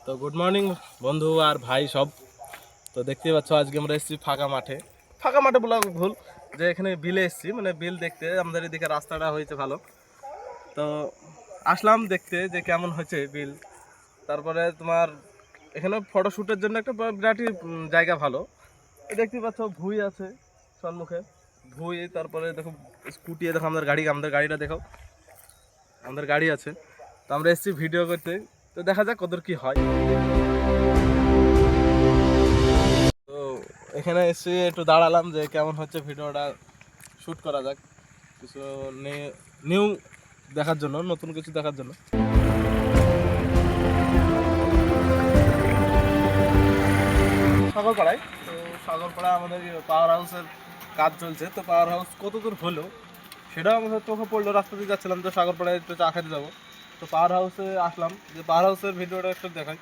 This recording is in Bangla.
তো গুড মর্নিং বন্ধু আর ভাই সব। তো দেখতেই পাচ্ছ আজকে আমরা এসেছি ফাঁকা মাঠে বলা ভুল, যে এখানে বিলে এসেছি, মানে বিল দেখতে। আমাদের এদিকে রাস্তাটা হয়েছে ভালো, তো আসলাম দেখতে যে কেমন হয়েছে বিল। তারপরে তোমার এখানে ফটোশ্যুটের জন্য একটা বিরাটই জায়গা ভালো। দেখতেই পাচ্ছ ভুঁই আছে সম্মুখে, ভুঁই। তারপরে দেখো স্কুটি, দেখো আমাদের গাড়িটা দেখো, আমাদের গাড়ি আছে। তো আমরা এসেছি ভিডিও করতে, তো দেখা যাক কত কি হয়। তো এখানে এসে একটু দাঁড়ালাম যে কেমন হচ্ছে ভিডিওটা শ্যুট করা যাক, কিছু নিউ দেখার জন্য, নতুন কিছু দেখার জন্য। সাগরপাড়ায়, তো সাগরপাড়ায় আমাদের পাওয়ার হাউসের কাজ চলছে। তো পাওয়ার হাউস কত দূর হলো সেটাও আমাদের চোখে পড়লো, রাস্তা দিয়ে যাচ্ছিলাম, তো সাগরপাড়ায় একটু চা খেতে যাবো। তো পাওয়ার হাউসে আসলাম, যে পাওয়ার হাউসের ভিডিওটা একটু দেখাই।